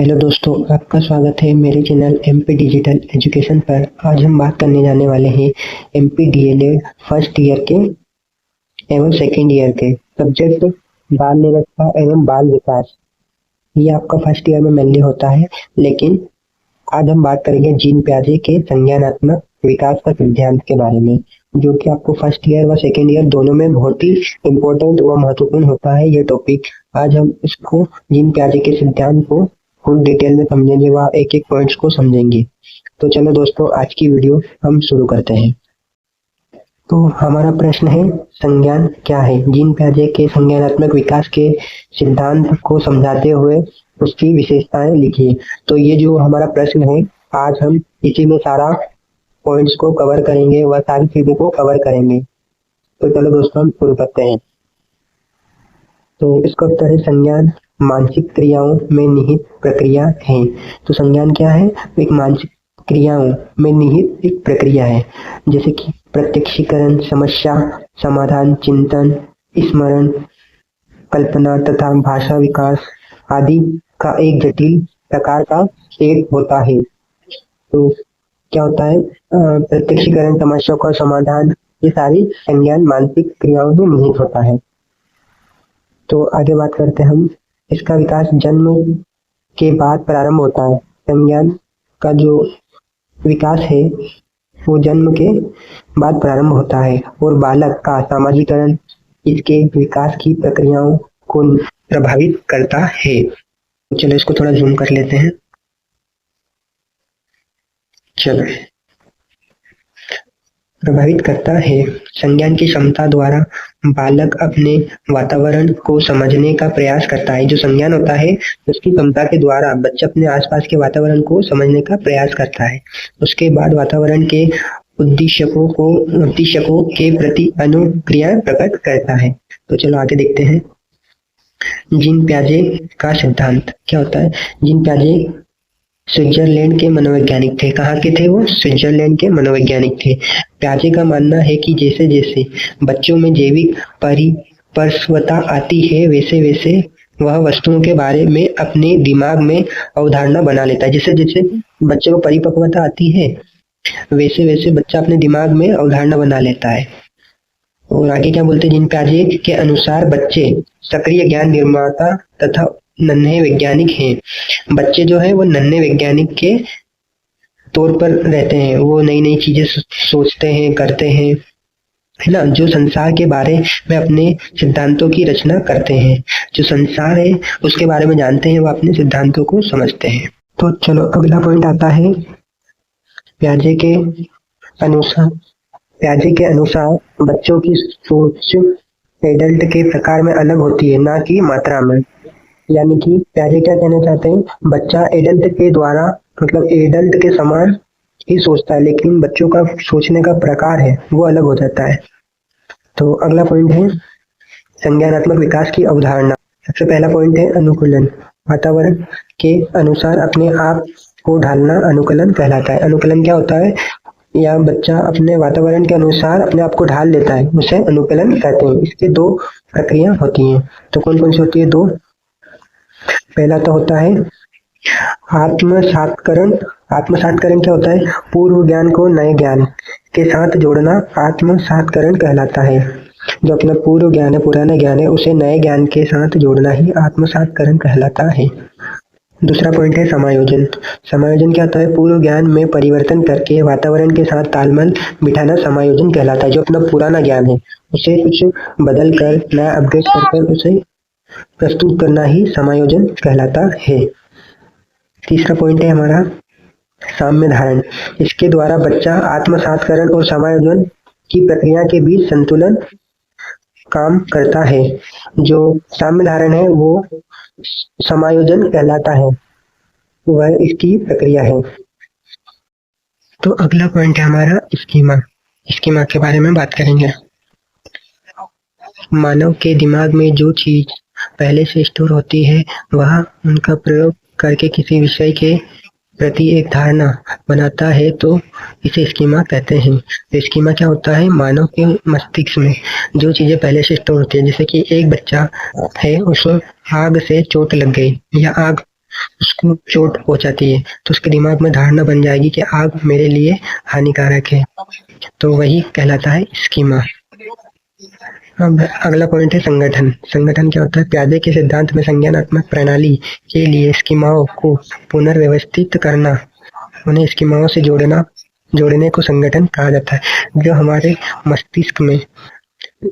Hello दोस्तों, आपका स्वागत है मेरे चैनल एमपी डिजिटल एजुकेशन पर। आज हम बात करने जाने वाले हैं एमपी डीएलएड फर्स्ट ईयर के एवं सेकेंड ईयर के सब्जेक्ट बाल व्यवस्था एवं बाल विकास। ये आपका फर्स्ट ईयर में मेनली होता है, लेकिन आज हम बात करेंगे जीन प्याजे के संज्ञानात्मक विकास का सिद्धांत के बारे में, जो कि आपको फर्स्ट ईयर व सेकेंड ईयर दोनों में बहुत ही इम्पोर्टेंट व महत्वपूर्ण होता है ये टॉपिक। आज हम इसको जीन प्याजे के सिद्धांत को फुल डिटेल में समझेंगे व एक एक पॉइंट्स को समझेंगे। तो चलो दोस्तों, आज की वीडियो हम शुरू करते हैं। तो हमारा प्रश्न है, संज्ञान क्या है? जीन प्याजे के संज्ञानात्मक विकास के सिद्धांत को समझाते हुए उसकी विशेषताएं लिखिए। तो ये जो हमारा प्रश्न है, आज हम इसी में सारा पॉइंट्स को कवर करेंगे व सारी चीजों को कवर करेंगे। तो चलो दोस्तों, हम शुरू करते हैं। तो इसका उत्तर है, संज्ञान मानसिक क्रियाओं में निहित प्रक्रिया है। तो संज्ञान क्या है? एक मानसिक क्रियाओं में निहित एक प्रक्रिया है, जैसे कि प्रत्यक्षीकरण, समस्या समाधान, चिंतन, स्मरण, कल्पना तथा भाषा विकास आदि का एक जटिल प्रकार का सेट होता है। तो क्या होता है? प्रत्यक्षीकरण, समस्या का समाधान, ये सारी संज्ञान मानसिक क्रियाओं में निहित होता है। तो आगे बात करते हैं हम। इसका विकास जन्म के बाद प्रारंभ होता है। संज्ञान का जो विकास है वो जन्म के बाद प्रारंभ होता है और बालक का सामाजिकरण इसके विकास की प्रक्रियाओं को प्रभावित करता है। चलो इसको थोड़ा जूम कर लेते हैं। चलो, प्रभावित करता है। संज्ञान की क्षमता द्वारा बालक अपने वातावरण को समझने का प्रयास करता है। जो संज्ञान होता है उसकी क्षमता के द्वारा बच्चा अपने आसपास के वातावरण को समझने का प्रयास करता है। उसके बाद वातावरण के उद्दीशकों के प्रति अनुक्रिया प्रकट करता है। तो चलो आगे देखते हैं। जीन प्याजे का सिद्धांत क्या होता है? जीन प्याजे स्विट्जरलैंड के मनोवैज्ञानिक थे। कहाँ के थे वो? स्विट्जरलैंड के मनोवैज्ञानिक थे। प्याजे का मानना है कि जैसे जैसे बच्चों में जैविक परिपक्वता आती है, वैसे वैसे वह वस्तुओं के बारे में अपने दिमाग में अवधारणा बना लेता है। जैसे जैसे बच्चे को परिपक्वता आती है, वैसे वैसे बच्चा अपने दिमाग में अवधारणा बना लेता है। और आगे क्या बोलते हैं? जीन प्याजे के अनुसार बच्चे सक्रिय ज्ञान निर्माता तथा नन्हे वैज्ञानिक हैं। बच्चे जो है वो नन्हे वैज्ञानिक के तौर पर रहते हैं। वो नई नई चीजें सोचते हैं, करते हैं, है ना। जो संसार के बारे में अपने सिद्धांतों की रचना करते हैं। जो संसार है उसके बारे में जानते हैं, वो अपने सिद्धांतों को समझते हैं। तो चलो अगला पॉइंट आता है। प्याजे के अनुसार बच्चों की सोच एडल्ट के प्रकार में अलग होती है, ना कि मात्रा में। यानी कि प्याजे क्या कहना चाहते हैं? बच्चा एडल्ट के द्वारा मतलब एडल्ट के समान ही सोचता है, लेकिन बच्चों का सोचने का प्रकार है वो अलग हो जाता है। तो अगला पॉइंट है संज्ञानात्मक विकास की अवधारणा। सबसे पहला पॉइंट है अनुकूलन। वातावरण के अनुसार अपने आप को ढालना अनुकूलन कहलाता है। अनुकूलन क्या होता है? या बच्चा अपने वातावरण के अनुसार अपने आप को ढाल लेता है, उसे अनुकूलन कहते हैं। इसके दो प्रक्रिया होती हैं। तो कौन कौन सी होती है? दो। पहला तो होता है आत्मसात्करण। आत्मसात्करण क्या होता है? पूर्व ज्ञान को नए ज्ञान के साथ जोड़ना आत्मसात्करण कहलाता है। जो अपना पूर्व ज्ञान है, पुराना ज्ञान है, उसे नए ज्ञान के साथ जोड़ना ही आत्मसात्करण कहलाता है। दूसरा पॉइंट है समायोजन। समायोजन क्या होता है? पूर्व ज्ञान में परिवर्तन करके वातावरण के साथ तालमेल बिठाना समायोजन कहलाता है। जो अपना पुराना ज्ञान है उसे कुछ बदल कर, नया अपडेट कर उसे प्रस्तुत करना ही समायोजन कहलाता है। तीसरा पॉइंट है हमारा साम्य धारण। इसके द्वारा बच्चा आत्मसात्करण और समायोजन की प्रक्रिया के बीच संतुलन काम करता है। जो साम्य धारण है वो समायोजन कहलाता है, वह इसकी प्रक्रिया है। तो अगला पॉइंट है हमारा स्कीमा के बारे में बात करेंगे। मानव के दिमाग में जो चीज पहले से स्टोर होती है, वह उनका प्रयोग करके किसी विषय के प्रति एक धारणा बनाता है, तो इसे स्कीमा कहते हैं। तो स्कीमा क्या होता है? मानव के मस्तिष्क में जो चीजें पहले से स्टोर होती है। जैसे कि एक बच्चा है, उसको आग से चोट लग गई या आग उसको चोट पहुंचाती है, तो उसके दिमाग में धारणा बन जाएगी कि आग मेरे लिए हानिकारक है। तो वही कहलाता है स्कीमा। अब अगला पॉइंट है संगठन। संगठन क्या होता है? प्यादे के सिद्धांत में संज्ञानात्मक प्रणाली के लिए स्कीमाओं को पुनर्व्यवस्थित करना, उन्हें स्कीमाओं से जोड़ने को संगठन कहा जाता है। जो हमारे मस्तिष्क में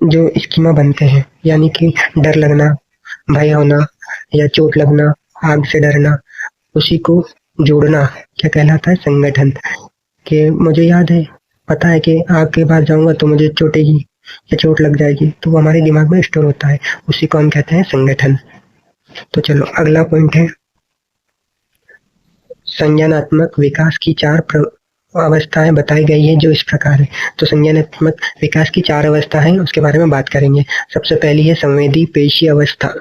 जो स्कीमा बनते हैं, यानी कि डर लगना, भय होना या चोट लगना, आग से डरना, उसी को जोड़ना क्या कहलाता है? संगठन। कि मुझे याद है, पता है कि आग के पास जाऊंगा तो मुझे चोटेगी या चोट लग जाएगी, तो वो हमारे दिमाग में स्टोर होता है, उसी को हम कहते हैं संगठन। तो चलो अगला पॉइंट है संज्ञानात्मक विकास की 4 अवस्थाएं बताई गई है जो इस प्रकार है। तो संज्ञानात्मक विकास की 4 अवस्था उसके बारे में बात करेंगे। सबसे पहली है संवेदी पेशी अवस्था।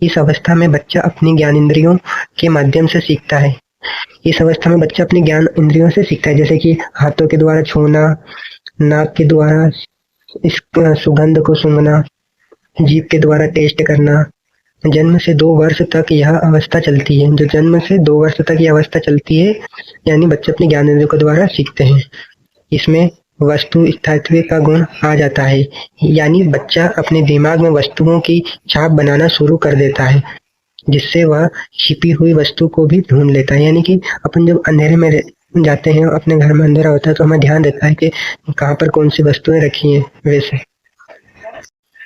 इस अवस्था में बच्चा अपनी ज्ञानेंद्रियों के माध्यम से सीखता है। इस अवस्था में बच्चा अपने ज्ञान इंद्रियों से सीखता है, जैसे कि हाथों के द्वारा छूना, नाक के द्वारा इस सुगंध को सूंघना, जीभ के द्वारा टेस्ट करना। जन्म से 2 वर्ष तक यह अवस्था चलती है। जो जन्म से 2 वर्ष तक यह अवस्था चलती है, यानी बच्चे अपने ज्ञान इंद्रियों के द्वारा सीखते हैं। इसमें वस्तु स्थायित्व का गुण आ जाता है, यानी बच्चा अपने दिमाग में वस्तुओं की छाप बनाना शुरू कर देता है, जिससे वह छिपी हुई वस्तु को भी ढूंढ लेता है। यानी कि अपन जब अंधेरे में जाते हैं, अपने घर में अंधेरा होता है, तो हमें ध्यान देता है कि कहाँ पर कौन सी वस्तुएं रखी हैं वैसे।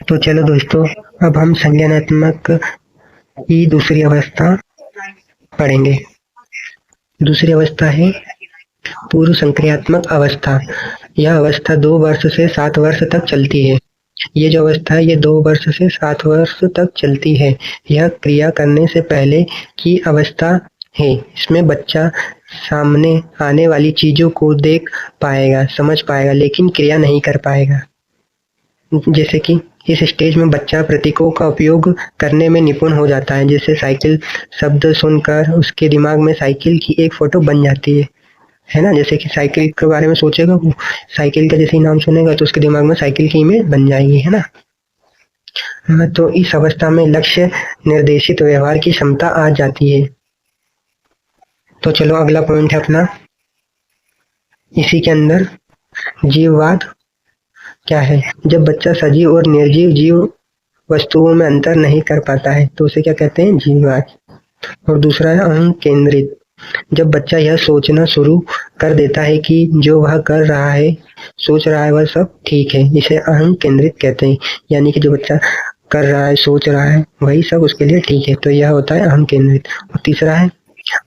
तो चलो दोस्तों, अब हम संज्ञानात्मक की दूसरी अवस्था पढ़ेंगे। दूसरी अवस्था है पूर्व संक्रियात्मक अवस्था। यह अवस्था 2 वर्ष से 7 वर्ष तक चलती है। ये जो अवस्था है, ये 2 वर्ष से 7 वर्ष तक चलती है। यह क्रिया करने से पहले की अवस्था है। इसमें बच्चा सामने आने वाली चीजों को देख पाएगा, समझ पाएगा, लेकिन क्रिया नहीं कर पाएगा। जैसे कि इस स्टेज में बच्चा प्रतीकों का उपयोग करने में निपुण हो जाता है। जैसे साइकिल शब्द सुनकर उसके दिमाग में साइकिल की एक फोटो बन जाती है ना। जैसे कि साइकिल के बारे में सोचेगा वो, साइकिल का जैसे ही नाम सुनेगा तो उसके दिमाग में साइकिल की इमेज बन जाएगी, है ना। तो इस अवस्था में लक्ष्य निर्देशित व्यवहार की क्षमता आ जाती है। तो चलो अगला पॉइंट है अपना, इसी के अंदर जीववाद क्या है। जब बच्चा सजीव और निर्जीव जीव वस्तुओं में अंतर नहीं कर पाता है तो उसे क्या कहते हैं? जीववाद। और दूसरा है अहं केंद्रित। जब बच्चा यह सोचना शुरू कर देता है कि जो वह कर रहा है, सोच रहा है, वह सब ठीक है, इसे अहं केंद्रित कहते हैं। यानी कि जो बच्चा कर रहा है, सोच रहा है, वही सब उसके लिए ठीक है, तो यह होता है अहं केंद्रित। और तीसरा है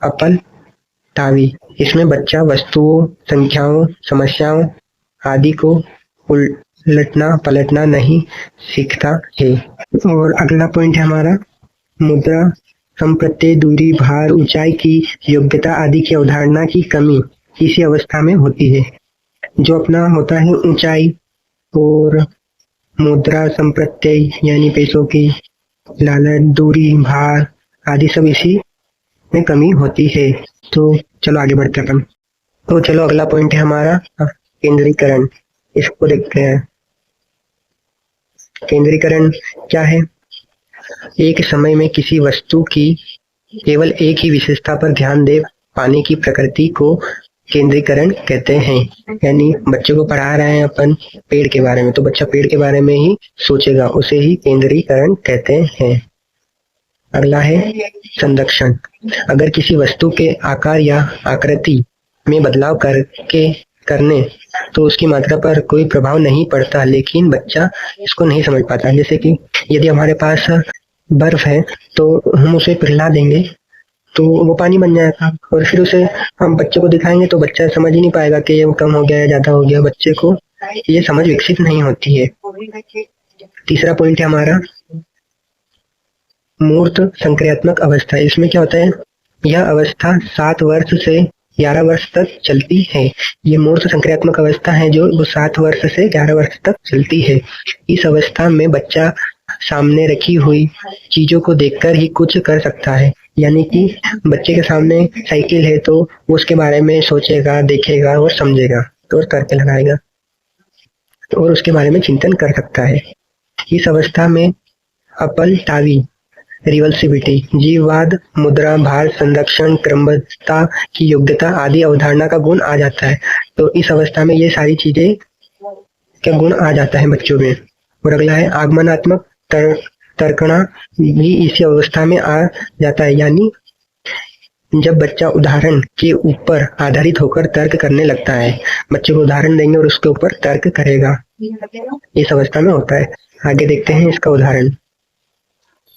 अपल टावी। इसमें बच्चा वस्तुओं, संख्याओं, समस्याओं आदि को उलटना पलटना नहीं सीखता है। और अगला पॉइंट है हमारा मुद्रा, संप्रत्यय, दूरी, भार, ऊंचाई की योग्यता आदि की अवधारणा की कमी इसी अवस्था में होती है। जो अपना होता है ऊंचाई और मुद्रा, संप्रत्यय यानी पैसों की, लालच, दूरी, भार आदि सब इसी में कमी होती है। तो चलो आगे बढ़ते हैं अपन। तो चलो अगला पॉइंट है हमारा केंद्रीकरण। इसको देखते हैं। केंद्रीकरण क्या है? एक समय में किसी वस्तु की केवल एक ही विशेषता पर ध्यान दे पाने की प्रकृति को केंद्रीकरण कहते हैं। यानी बच्चे को पढ़ा रहे हैं अपन पेड़ के बारे में, तो बच्चा पेड़ के बारे में ही सोचेगा, उसे ही केंद्रीकरण कहते हैं। अगला है संरक्षण। अगर किसी वस्तु के आकार या आकृति में बदलाव करने तो उसकी मात्रा पर कोई प्रभाव नहीं पड़ता, लेकिन बच्चा इसको नहीं समझ पाता। जैसे कि यदि हमारे पास बर्फ है तो हम उसे पिघला देंगे तो वो पानी बन जाएगा, और फिर उसे हम बच्चे को दिखाएंगे तो बच्चा समझ ही नहीं पाएगा कि ये कम हो गया है, ज्यादा हो गया। बच्चे को ये समझ विकसित नहीं होती है। तीसरा पॉइंट है हमारा मूर्त संक्रियात्मक अवस्था। इसमें क्या होता है? यह अवस्था 7 वर्ष से 11 वर्ष तक चलती है। ये मूर्त संक्रियात्मक अवस्था है जो वो 7 वर्ष से 11 वर्ष तक चलती है। इस अवस्था में बच्चा सामने रखी हुई चीजों को देखकर ही कुछ कर सकता है। यानी कि बच्चे के सामने साइकिल है तो वो उसके बारे में सोचेगा, देखेगा और समझेगा और तर्क लगाएगा और उसके बारे में चिंतन कर सकता है। इस अवस्था में अपल टावी रिवल्सिविटी, जीववाद, मुद्रा, भार, संरक्षण, क्रमबद्धता की योग्यता आदि अवधारणा का गुण आ जाता है। तो इस अवस्था में ये सारी चीजें का गुण आ जाता है बच्चों में। और अगला है आगमनात्मक तर्कणा भी इसी अवस्था में आ जाता है, यानी जब बच्चा उदाहरण के ऊपर आधारित होकर तर्क करने लगता है। बच्चे को उदाहरण देंगे और उसके ऊपर तर्क करेगा, इस अवस्था में होता है। आगे देखते हैं इसका उदाहरण।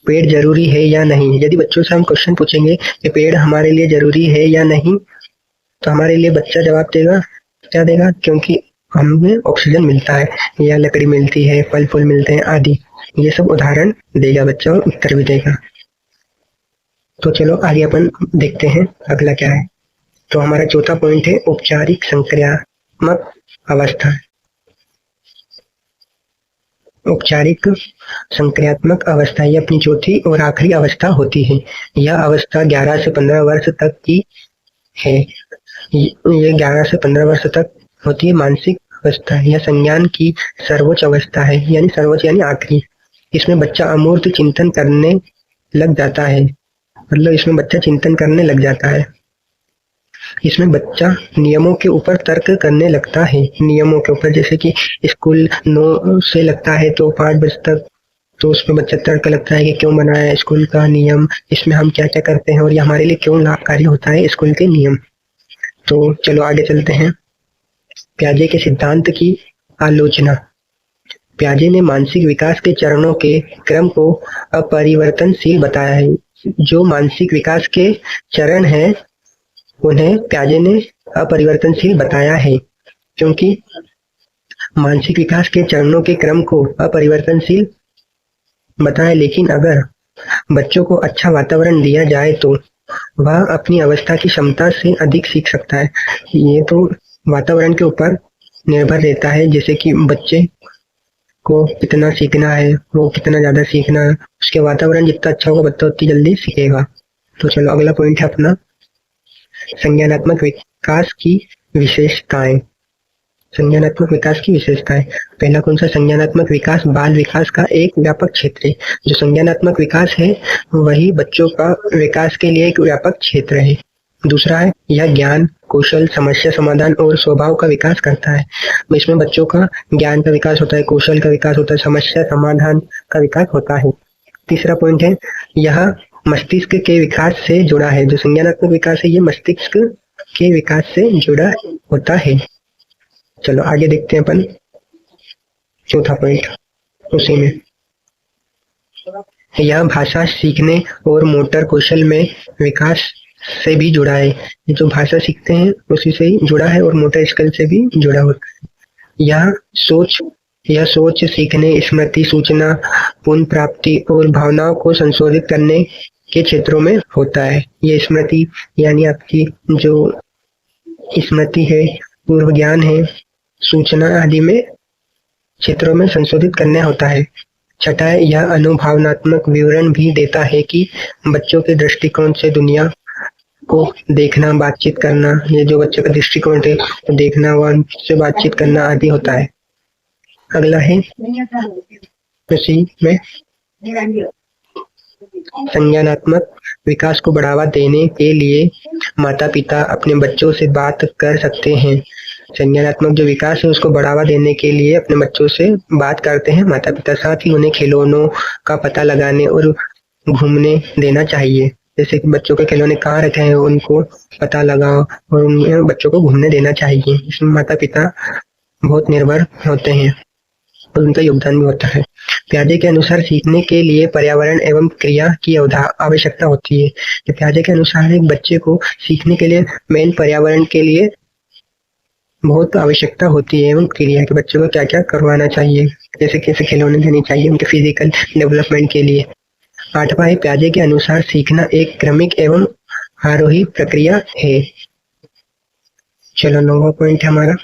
पेड़ जरूरी है या नहीं। यदि बच्चों से हम क्वेश्चन पूछेंगे कि पेड़ हमारे लिए जरूरी है या नहीं, तो हमारे लिए बच्चा जवाब देगा, क्या देगा, क्योंकि हमें ऑक्सीजन मिलता है या लकड़ी मिलती है, फल फूल मिलते हैं आदि। ये सब उदाहरण देगा बच्चा और उत्तर भी देगा। तो चलो आगे अपन देखते हैं अगला क्या है। तो हमारा चौथा पॉइंट है औपचारिक संक्रियात्मक अवस्था। औपचारिक संक्रियात्मक अवस्था ये अपनी चौथी और आखिरी अवस्था होती है। यह अवस्था 11 से 15 वर्ष तक की है। ये 11 से 15 वर्ष तक होती है मानसिक अवस्था। यह संज्ञान की सर्वोच्च अवस्था है, यानी सर्वोच्च यानी आखिरी। इसमें बच्चा अमूर्त चिंतन करने लग जाता है, मतलब इसमें बच्चा चिंतन करने लग जाता है। इसमें बच्चा नियमों के ऊपर तर्क करने लगता है। नियमों के ऊपर, जैसे कि स्कूल 9 से लगता है तो 5 बजे तक, तो उसमें बच्चा तर्क लगता है कि क्यों बनाया है स्कूल का नियम, इसमें हम क्या क्या करते हैं और ये हमारे लिए क्यों लाभकारी होता है स्कूल के नियम। तो चलो आगे चलते हैं। प्याजे के सिद्धांत की आलोचना। प्याजे ने मानसिक विकास के चरणों के क्रम को अपरिवर्तनशील बताया है। जो मानसिक विकास के चरण हैं उन्हें प्याजे ने अपरिवर्तनशील बताया है, क्योंकि मानसिक विकास के चरणों के क्रम को अपरिवर्तनशील बताया। लेकिन अगर बच्चों को अच्छा वातावरण दिया जाए तो वह अपनी अवस्था की क्षमता से अधिक सीख सकता है। ये तो वातावरण के ऊपर निर्भर रहता है, जैसे कि बच्चे को कितना सीखना है, वो कितना ज्यादा सीखना है, उसके वातावरण जितना अच्छा होगा बच्चा उतनी जल्दी सीखेगा। तो चलो अगला पॉइंट है अपना संज्ञानात्मक विकास की विशेषताएं। संज्ञानात्मक विकास की विशेषताएं। पहला कौन सा? संज्ञानात्मक विकास बाल विकास का एक व्यापक क्षेत्र है। जो संज्ञानात्मक विकास है वही बच्चों का विकास के लिए एक व्यापक क्षेत्र है। दूसरा है यह ज्ञान, कौशल, समस्या समाधान और स्वभाव का विकास करता है। इसमें बच्चों का ज्ञान का विकास होता है, कौशल का विकास होता है, समस्या समाधान का विकास होता है। तीसरा पॉइंट है यह मस्तिष्क के विकास से जुड़ा है। जो संज्ञानात्मक विकास है ये मस्तिष्क के विकास से जुड़ा होता है। चलो आगे देखते हैं अपन चौथा पॉइंट। उसी में यह भाषा सीखने और मोटर कौशल में विकास से भी जुड़ा है। ये जो भाषा सीखते हैं उसी से ही जुड़ा है और मोटर स्किल से भी जुड़ा होता है। यह सोच सीखने, स्मृति, सूचना, पुनः प्राप्ति और भावनाओं को संशोधित करने के क्षेत्रों में होता है। ये स्मृति यानी आपकी जो स्मृति है, पूर्व ज्ञान है, सूचना आदि में क्षेत्रों में संशोधित करना होता है। छठा है यह अनुभवनात्मक विवरण भी देता है कि बच्चों के दृष्टिकोण से दुनिया को देखना, बातचीत करना, ये जो बच्चों का दृष्टिकोण है तो देखना व उनसे बातचीत करना आदि होता है। अगला है उसी में संज्ञानात्मक विकास को बढ़ावा देने के लिए माता पिता अपने बच्चों से बात कर सकते हैं। संज्ञानात्मक जो विकास है उसको बढ़ावा देने के लिए अपने बच्चों से बात करते हैं माता पिता। साथ ही उन्हें खिलौनों का पता लगाने और घूमने देना चाहिए। जैसे कि बच्चों के खिलौने कहाँ रखे हैं उनको पता लगाओ और उन बच्चों को घूमने देना चाहिए। इसमें माता पिता बहुत निर्भर होते हैं और उनका योगदान भी होता है। प्याजे के अनुसार सीखने के लिए पर्यावरण एवं क्रिया की आवश्यकता होती है। तो प्याजे के अनुसार एक बच्चे को सीखने के लिए मेन पर्यावरण के लिए बहुत आवश्यकता होती है एवं क्रिया के बच्चों को क्या क्या करवाना चाहिए, जैसे कैसे खिलौने देने चाहिए उनके फिजिकल डेवलपमेंट के लिए। आठवां है प्याजे के अनुसार सीखना एक क्रमिक एवं आरोही प्रक्रिया है। चलो 9वां पॉइंट है हमारा।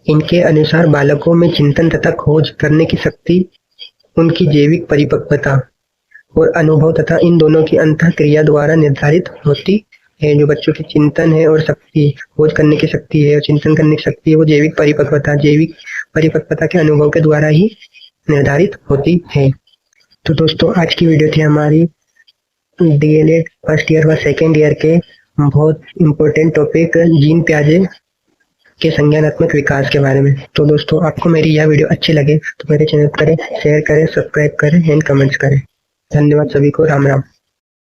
इनके अनुसार बालकों में चिंतन तथा खोज करने की शक्ति, उनकी जैविक परिपक्वता और अनुभव तथा इन दोनों की अंतःक्रिया द्वारा निर्धारित होती है। जो बच्चों की चिंतन है और शक्ति, खोज करने की शक्ति है और चिंतन करने की शक्ति है, वो जैविक परिपक्वता के अनुभव के द्वारा ही निर्धारित होती है। तो दोस्तों आज की वीडियो थी हमारी डीएलएड फर्स्ट ईयर व सेकेंड ईयर के बहुत इम्पोर्टेंट टॉपिक जीन प्याजे के संज्ञानात्मक विकास के बारे में। तो दोस्तों आपको मेरी यह वीडियो अच्छी लगे तो मेरे चैनल करें, शेयर करें, सब्सक्राइब करें एंड कमेंट्स करें। धन्यवाद सभी को। राम राम।